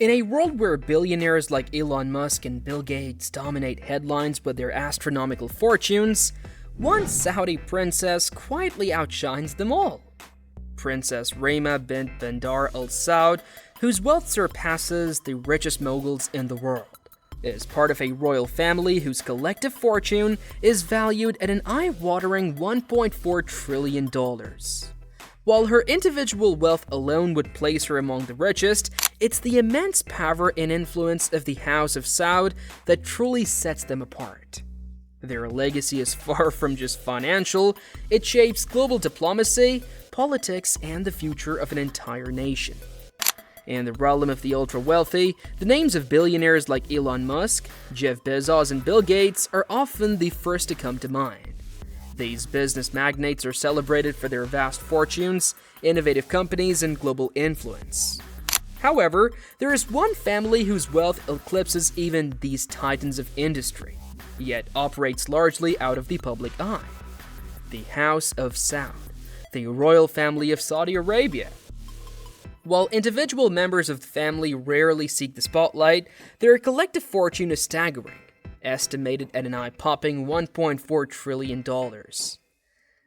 In a world where billionaires like Elon Musk and Bill Gates dominate headlines with their astronomical fortunes, one Saudi princess quietly outshines them all. Princess Reema bin Bandar al-Saud, whose wealth surpasses the richest moguls in the world, is part of a royal family whose collective fortune is valued at an eye-watering $1.4 trillion. While her individual wealth alone would place her among the richest, it's the immense power and influence of the House of Saud that truly sets them apart. Their legacy is far from just financial, it shapes global diplomacy, politics, and the future of an entire nation. In the realm of the ultra-wealthy, the names of billionaires like Elon Musk, Jeff Bezos, and Bill Gates are often the first to come to mind. These business magnates are celebrated for their vast fortunes, innovative companies, and global influence. However, there is one family whose wealth eclipses even these titans of industry, yet operates largely out of the public eye. The House of Saud, the royal family of Saudi Arabia. While individual members of the family rarely seek the spotlight, their collective fortune is staggering, estimated at an eye-popping $1.4 trillion.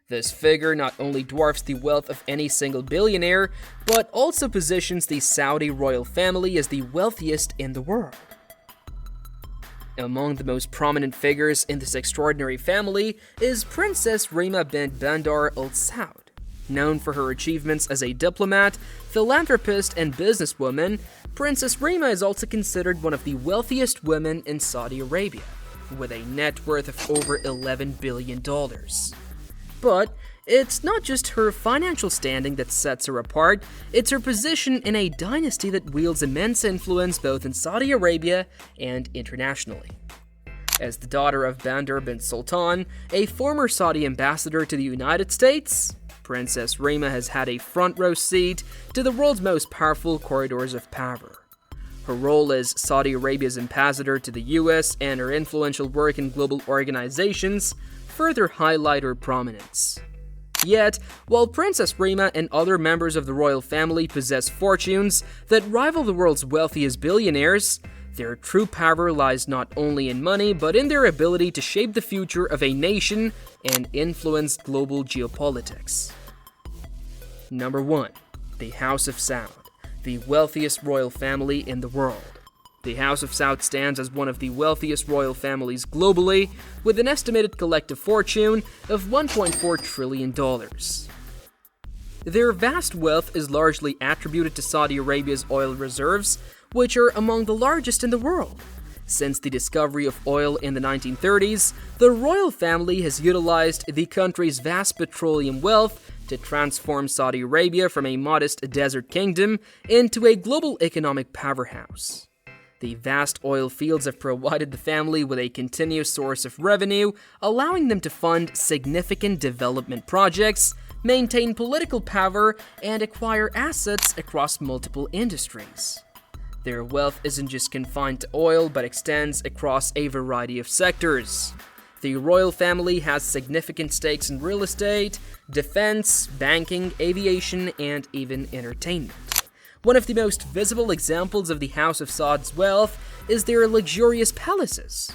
This figure not only dwarfs the wealth of any single billionaire, but also positions the Saudi royal family as the wealthiest in the world. Among the most prominent figures in this extraordinary family is Princess Reema bin Bandar al-Saud. Known for her achievements as a diplomat, philanthropist, and businesswoman, Princess Reema is also considered one of the wealthiest women in Saudi Arabia, with a net worth of over $11 billion. But it's not just her financial standing that sets her apart, it's her position in a dynasty that wields immense influence both in Saudi Arabia and internationally. As the daughter of Bandar bin Sultan, a former Saudi ambassador to the United States, Princess Reema has had a front-row seat to the world's most powerful corridors of power. Her role as Saudi Arabia's ambassador to the US and her influential work in global organizations further highlight her prominence. Yet, while Princess Reema and other members of the royal family possess fortunes that rival the world's wealthiest billionaires, their true power lies not only in money, but in their ability to shape the future of a nation and influence global geopolitics. Number 1. The House of Saud, the wealthiest royal family in the world. The House of Saud stands as one of the wealthiest royal families globally, with an estimated collective fortune of $1.4 trillion. Their vast wealth is largely attributed to Saudi Arabia's oil reserves, which are among the largest in the world. Since the discovery of oil in the 1930s, the royal family has utilized the country's vast petroleum wealth to transform Saudi Arabia from a modest desert kingdom into a global economic powerhouse. The vast oil fields have provided the family with a continuous source of revenue, allowing them to fund significant development projects, maintain political power, and acquire assets across multiple industries. Their wealth isn't just confined to oil, but extends across a variety of sectors. The royal family has significant stakes in real estate, defense, banking, aviation, and even entertainment. One of the most visible examples of the House of Saud's wealth is their luxurious palaces,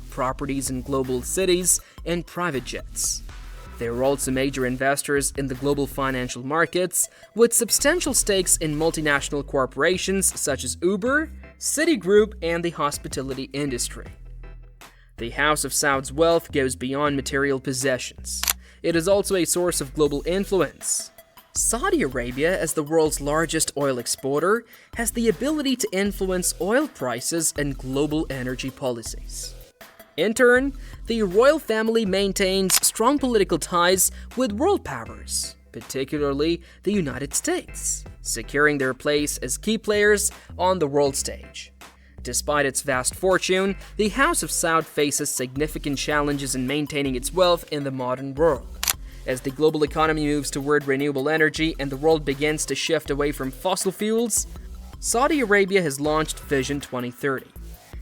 properties in global cities, and private jets. They are also major investors in the global financial markets, with substantial stakes in multinational corporations such as Uber, Citigroup, and the hospitality industry. The House of Saud's wealth goes beyond material possessions. It is also a source of global influence. Saudi Arabia, as the world's largest oil exporter, has the ability to influence oil prices and global energy policies. In turn, the royal family maintains strong political ties with world powers, particularly the United States, securing their place as key players on the world stage. Despite its vast fortune, the House of Saud faces significant challenges in maintaining its wealth in the modern world. As the global economy moves toward renewable energy and the world begins to shift away from fossil fuels, Saudi Arabia has launched Vision 2030,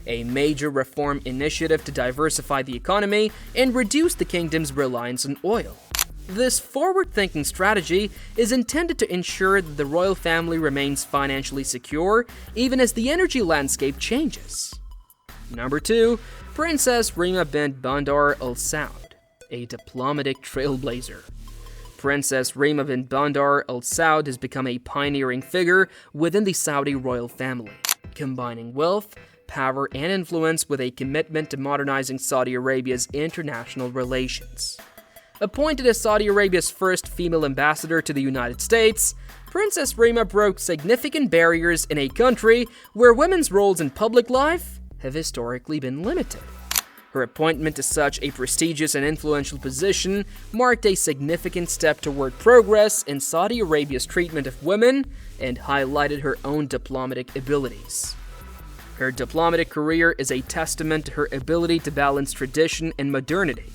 a major reform initiative to diversify the economy and reduce the kingdom's reliance on oil. This forward-thinking strategy is intended to ensure that the royal family remains financially secure even as the energy landscape changes. Number 2. Princess Reema bin Bandar al-Saud, a diplomatic trailblazer. Princess Reema bin Bandar al-Saud has become a pioneering figure within the Saudi royal family, combining wealth, power, and influence with a commitment to modernizing Saudi Arabia's international relations. Appointed as Saudi Arabia's first female ambassador to the United States, Princess Reema broke significant barriers in a country where women's roles in public life have historically been limited. Her appointment to such a prestigious and influential position marked a significant step toward progress in Saudi Arabia's treatment of women and highlighted her own diplomatic abilities. Her diplomatic career is a testament to her ability to balance tradition and modernity.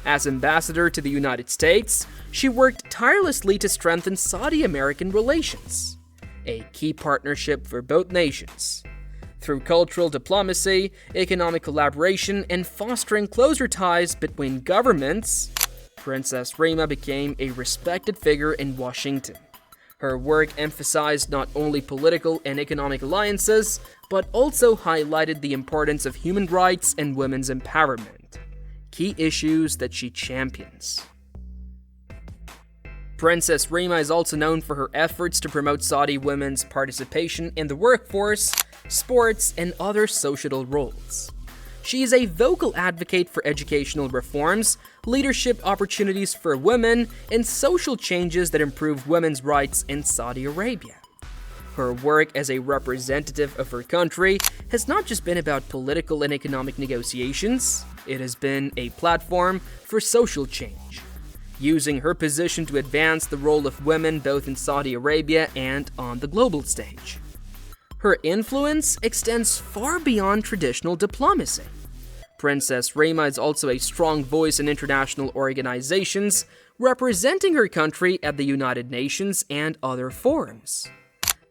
As ambassador to the United States, she worked tirelessly to strengthen Saudi-American relations, a key partnership for both nations. Through cultural diplomacy, economic collaboration, and fostering closer ties between governments, Princess Reema became a respected figure in Washington. Her work emphasized not only political and economic alliances, but also highlighted the importance of human rights and women's empowerment, key issues that she champions. Princess Reema is also known for her efforts to promote Saudi women's participation in the workforce, sports, and other societal roles. She is a vocal advocate for educational reforms, leadership opportunities for women, and social changes that improve women's rights in Saudi Arabia. Her work as a representative of her country has not just been about political and economic negotiations, it has been a platform for social change, using her position to advance the role of women both in Saudi Arabia and on the global stage. Her influence extends far beyond traditional diplomacy. Princess Reema is also a strong voice in international organizations, representing her country at the United Nations and other forums.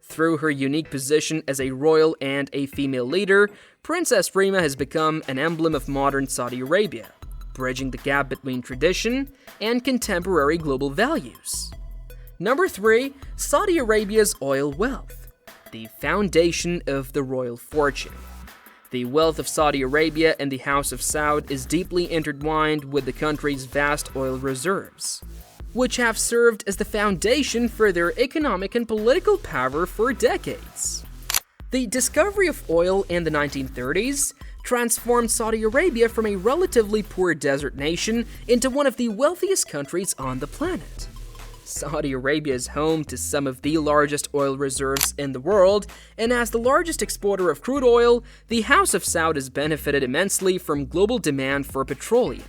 Through her unique position as a royal and a female leader, Princess Reema has become an emblem of modern Saudi Arabia, bridging the gap between tradition and contemporary global values. Number 3. Saudi Arabia's oil wealth, the foundation of the royal fortune. The wealth of Saudi Arabia and the House of Saud is deeply intertwined with the country's vast oil reserves, which have served as the foundation for their economic and political power for decades. The discovery of oil in the 1930s transformed Saudi Arabia from a relatively poor desert nation into one of the wealthiest countries on the planet. Saudi Arabia is home to some of the largest oil reserves in the world, and as the largest exporter of crude oil, the House of Saud has benefited immensely from global demand for petroleum.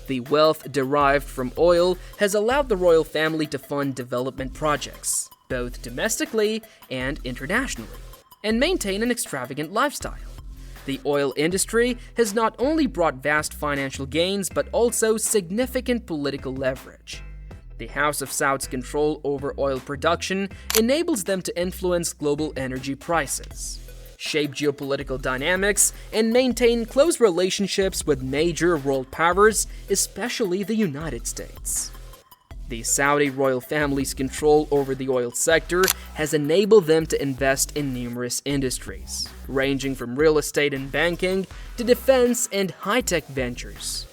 The wealth derived from oil has allowed the royal family to fund development projects, both domestically and internationally, and maintain an extravagant lifestyle. The oil industry has not only brought vast financial gains, but also significant political leverage. The House of Saud's control over oil production enables them to influence global energy prices, shape geopolitical dynamics, and maintain close relationships with major world powers, especially the United States. The Saudi royal family's control over the oil sector has enabled them to invest in numerous industries, ranging from real estate and banking to defense and high-tech ventures.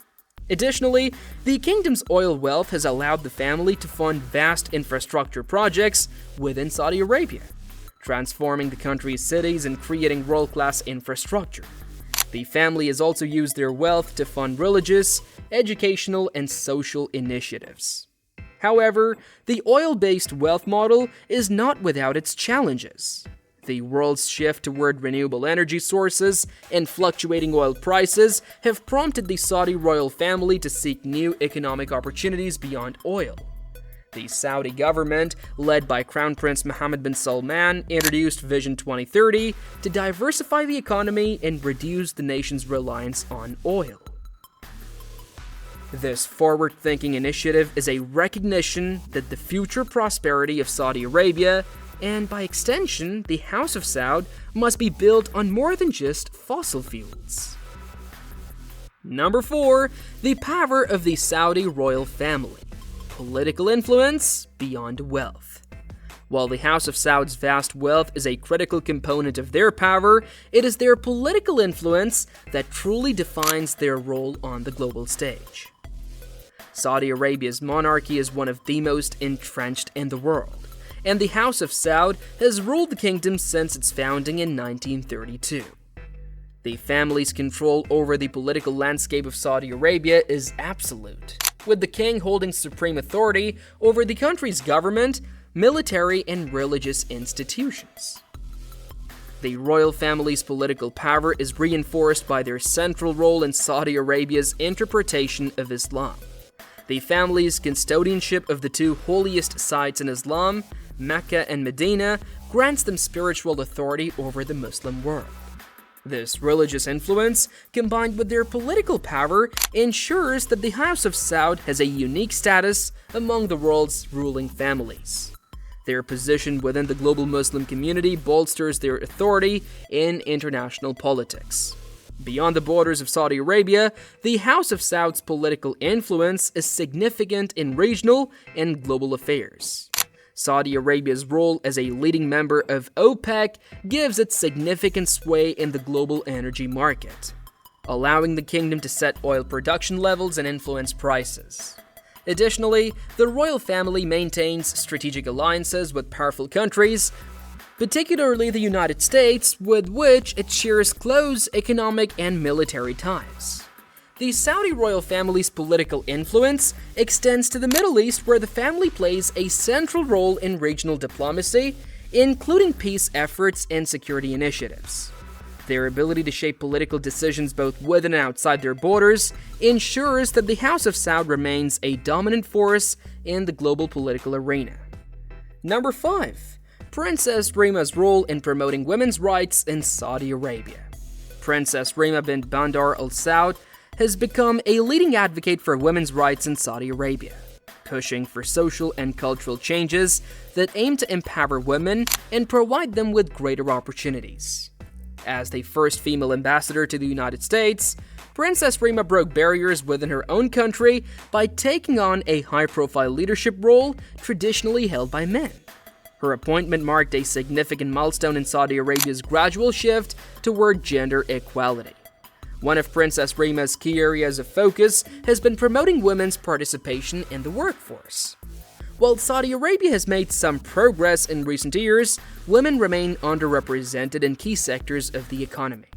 Additionally, the kingdom's oil wealth has allowed the family to fund vast infrastructure projects within Saudi Arabia, transforming the country's cities and creating world-class infrastructure. The family has also used their wealth to fund religious, educational, and social initiatives. However, the oil-based wealth model is not without its challenges. The world's shift toward renewable energy sources and fluctuating oil prices have prompted the Saudi royal family to seek new economic opportunities beyond oil. The Saudi government, led by Crown Prince Mohammed bin Salman, introduced Vision 2030 to diversify the economy and reduce the nation's reliance on oil. This forward-thinking initiative is a recognition that the future prosperity of Saudi Arabia, and by extension, the House of Saud, must be built on more than just fossil fuels. Number 4. The power of the Saudi royal family. political influence beyond wealth. While the House of Saud's vast wealth is a critical component of their power, it is their political influence that truly defines their role on the global stage. Saudi Arabia's monarchy is one of the most entrenched in the world, and the House of Saud has ruled the kingdom since its founding in 1932. The family's control over the political landscape of Saudi Arabia is absolute, with the king holding supreme authority over the country's government, military, and religious institutions. The royal family's political power is reinforced by their central role in Saudi Arabia's interpretation of Islam. The family's custodianship of the two holiest sites in Islam, Mecca and Medina, grants them spiritual authority over the Muslim world. This religious influence, combined with their political power, ensures that the House of Saud has a unique status among the world's ruling families. Their position within the global Muslim community bolsters their authority in international politics. Beyond the borders of Saudi Arabia, the House of Saud's political influence is significant in regional and global affairs. Saudi Arabia's role as a leading member of OPEC gives it significant sway in the global energy market, allowing the kingdom to set oil production levels and influence prices. Additionally, the royal family maintains strategic alliances with powerful countries, particularly the United States, with which it shares close economic and military ties. The Saudi royal family's political influence extends to the Middle East, where the family plays a central role in regional diplomacy, including peace efforts and security initiatives. Their ability to shape political decisions both within and outside their borders ensures that the House of Saud remains a dominant force in the global political arena. Number 5. Princess Reema's role in promoting women's rights in Saudi Arabia. Princess Reema bin Bandar al-Saud has become a leading advocate for women's rights in Saudi Arabia, pushing for social and cultural changes that aim to empower women and provide them with greater opportunities. As the first female ambassador to the United States, Princess Reema broke barriers within her own country by taking on a high-profile leadership role traditionally held by men. Her appointment marked a significant milestone in Saudi Arabia's gradual shift toward gender equality. One of Princess Reema's key areas of focus has been promoting women's participation in the workforce. While Saudi Arabia has made some progress in recent years, women remain underrepresented in key sectors of the economy.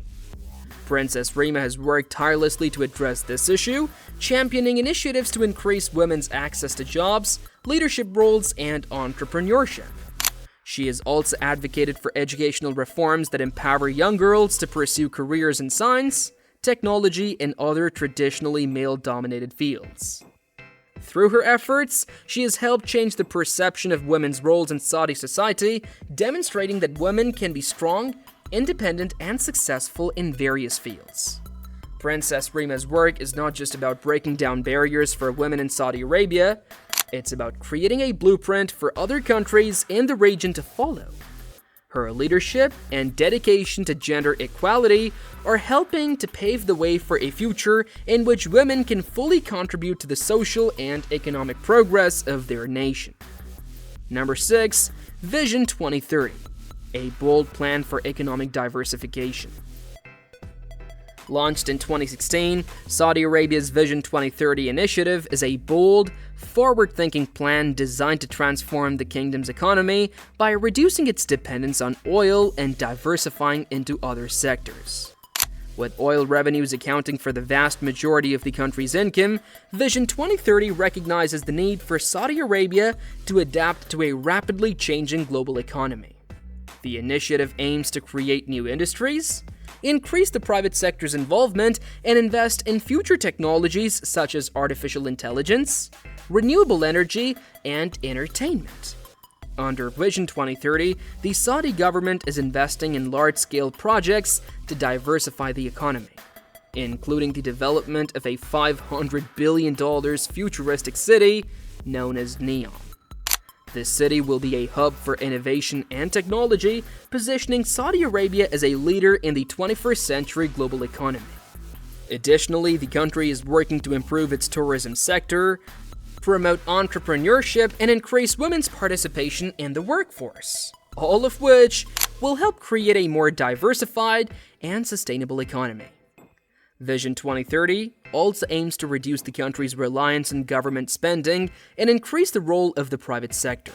Princess Reema has worked tirelessly to address this issue, championing initiatives to increase women's access to jobs, leadership roles, and entrepreneurship. She has also advocated for educational reforms that empower young girls to pursue careers in science, technology, and other traditionally male-dominated fields. Through her efforts, she has helped change the perception of women's roles in Saudi society, demonstrating that women can be strong, independent, and successful in various fields. Princess Reema's work is not just about breaking down barriers for women in Saudi Arabia, it's about creating a blueprint for other countries in the region to follow. Her leadership and dedication to gender equality are helping to pave the way for a future in which women can fully contribute to the social and economic progress of their nation. Number 6. Vision 2030, a bold plan for economic diversification. Launched in 2016, Saudi Arabia's Vision 2030 initiative is a bold, forward-thinking plan designed to transform the kingdom's economy by reducing its dependence on oil and diversifying into other sectors. With oil revenues accounting for the vast majority of the country's income, Vision 2030 recognizes the need for Saudi Arabia to adapt to a rapidly changing global economy. The initiative aims to create new industries, increase the private sector's involvement, and invest in future technologies such as artificial intelligence, renewable energy, and entertainment. Under Vision 2030, the Saudi government is investing in large-scale projects to diversify the economy, including the development of a $500 billion futuristic city known as Neom. This city will be a hub for innovation and technology, positioning Saudi Arabia as a leader in the 21st century global economy. Additionally, the country is working to improve its tourism sector, promote entrepreneurship, and increase women's participation in the workforce, all of which will help create a more diversified and sustainable economy. Vision 2030 also aims to reduce the country's reliance on government spending and increase the role of the private sector.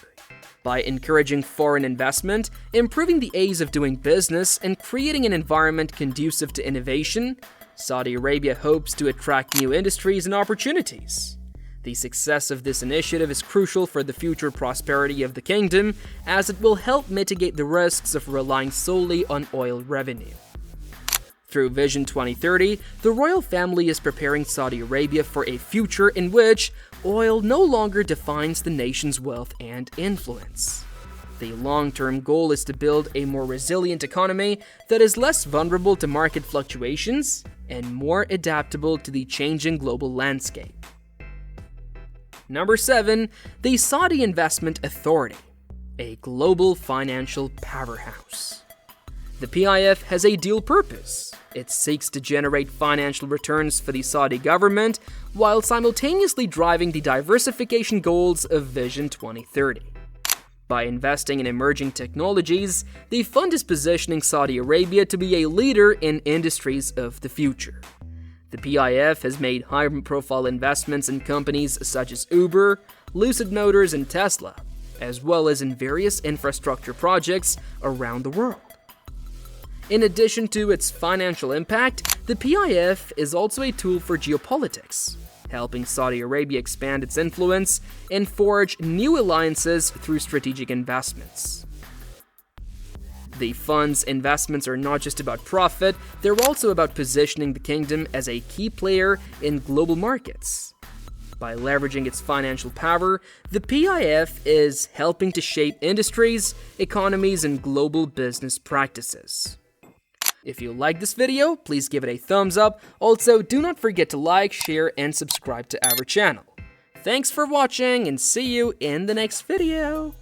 By encouraging foreign investment, improving the ease of doing business, and creating an environment conducive to innovation, Saudi Arabia hopes to attract new industries and opportunities. The success of this initiative is crucial for the future prosperity of the kingdom, as it will help mitigate the risks of relying solely on oil revenue. Through Vision 2030, the royal family is preparing Saudi Arabia for a future in which oil no longer defines the nation's wealth and influence. The long-term goal is to build a more resilient economy that is less vulnerable to market fluctuations and more adaptable to the changing global landscape. Number 7, the Saudi Investment Authority, a global financial powerhouse. The PIF has a dual purpose. It seeks to generate financial returns for the Saudi government while simultaneously driving the diversification goals of Vision 2030. By investing in emerging technologies, the fund is positioning Saudi Arabia to be a leader in industries of the future. The PIF has made high-profile investments in companies such as Uber, Lucid Motors, and Tesla, as well as in various infrastructure projects around the world. In addition to its financial impact, the PIF is also a tool for geopolitics, helping Saudi Arabia expand its influence and forge new alliances through strategic investments. The fund's investments are not just about profit, they're also about positioning the kingdom as a key player in global markets. By leveraging its financial power, the PIF is helping to shape industries, economies, and global business practices. If you like this video, please give it a thumbs up. Also, do not forget to like, share, and subscribe to our channel. Thanks for watching, and see you in the next video!